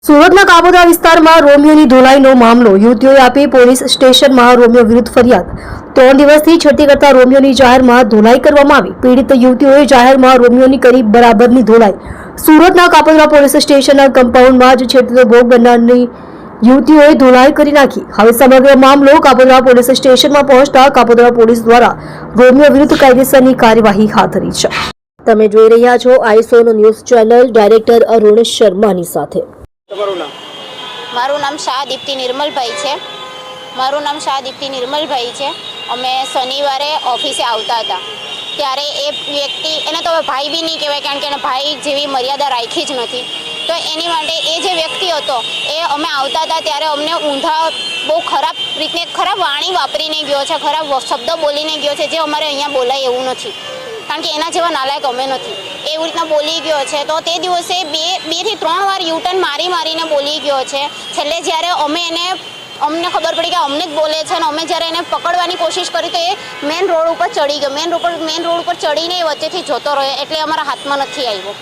સુરતના કાબોદરા વિસ્તારમાં રોમિયોની ધોલાઈનો મામલો યુવતીઓએ આપી પોલીસ સ્ટેશનમાં રોમિયો વિરુદ્ધ ફરિયાદ 3 દિવસથી છેડતી કરતા રોમિયોની જાહેરમાં ધોલાઈ કરવામાં આવી। પીડિત યુવતીઓએ જાહેરમાં રોમિયોની કરી બરાબરની ધોલાઈ। સુરતના કાબોદરા પોલીસ સ્ટેશનના કમ્પાઉન્ડમાં જ છેડતીનો ભોગ બનનારની યુવતીઓએ ધોલાઈ કરી નાખી। હવે સમગ્ર મામલો કાબોદરા પોલીસ સ્ટેશનમાં પહોંચતા કાબોદરા પોલીસ દ્વારા રોમિયો વિરુદ્ધ કાયદેસરની કાર્યવાહી હાથ ધરી છે। તમે જોઈ રહ્યા છો આઈસોનો ન્યૂઝ ચેનલ ડાયરેક્ટર અરુણ શર્માની સાથે। મારું નામ શાહ દીપ્તિ નિર્મલભાઈ છે। અમે શનિવારે ઓફિસે આવતા હતા ત્યારે એ વ્યક્તિ, એને તો ભાઈ બી નહીં કહેવાય કારણ કે એને ભાઈ જેવી મર્યાદા રાખી જ નથી, તો એની માટે એ જે વ્યક્તિ હતો એ અમે આવતા હતા ત્યારે અમને ઊંધા બહુ ખરાબ રીતે ખરાબ વાણી વાપરીને ગયો છે, ખરાબ શબ્દ બોલીને ગયો છે, જે અમારે અહીંયા બોલાય એવું નથી કારણ કે એના જેવા નાલાયક અમે નથી। એવી રીતના બોલી ગયો છે તો તે દિવસે બે થી 3 વાર યુટર્ન મારીને બોલી ગયો છે। છેલ્લે જ્યારે અમને ખબર પડી કે અમને જ બોલે છે અને અમે જ્યારે એને પકડવાની કોશિશ કરી તો એ મેઇન રોડ ઉપર ચડી ગયો। મેઇન રોડ ઉપર ચડીને એ વચ્ચેથી જતો રહ્યો એટલે અમારા હાથમાં નથી આવ્યો।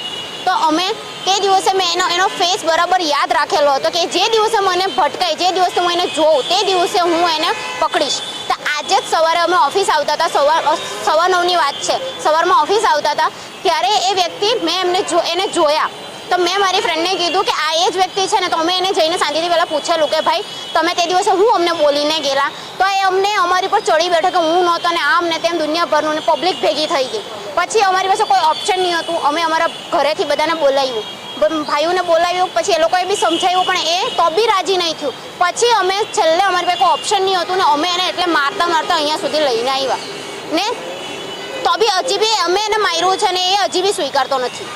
તો અમે તે દિવસે મેં એનો ફેસ બરાબર યાદ રાખેલો હતો કે જે દિવસે મને ભટકાય, જે દિવસે હું એને જોઉં તે દિવસે હું એને પકડીશ। તો આજે જ સવારે અમે ઓફિસ આવતા હતા, 9:15ની વાત છે, સવારમાં ઓફિસ આવતા હતા ત્યારે એ વ્યક્તિ મેં એને જોયા તો મેં મારી ફ્રેન્ડને કીધું કે આ એ જ વ્યક્તિ છે ને, તો અમે એને જઈને શાંતિથી પહેલાં પૂછેલું કે ભાઈ તમે તે દિવસે હું અમને બોલીને ગયેલા, તો એ અમારી પર ચડી બેઠો કે હું નહોતો ને આમ ને તેમ દુનિયાભરનું ને પબ્લિક ભેગી થઈ ગઈ। પછી અમારી પાસે કોઈ ઓપ્શન નહીં હતું, અમે અમારા ઘરેથી બધાને બોલાવ્યું, ભાઈઓને બોલાવ્યું, પછી એ લોકોએ બી સમજાવ્યું પણ એ તો બી રાજી નહીં થયું। પછી અમે છેલ્લે અમારી પાસે કોઈ ઓપ્શન નહીં હતું ને અમે એને એટલે મારતા અહીંયા સુધી લઈને આવ્યા ને, તો બી હજી બી અમે એને માર્યું છે ને એ હજી બી સ્વીકારતો નથી।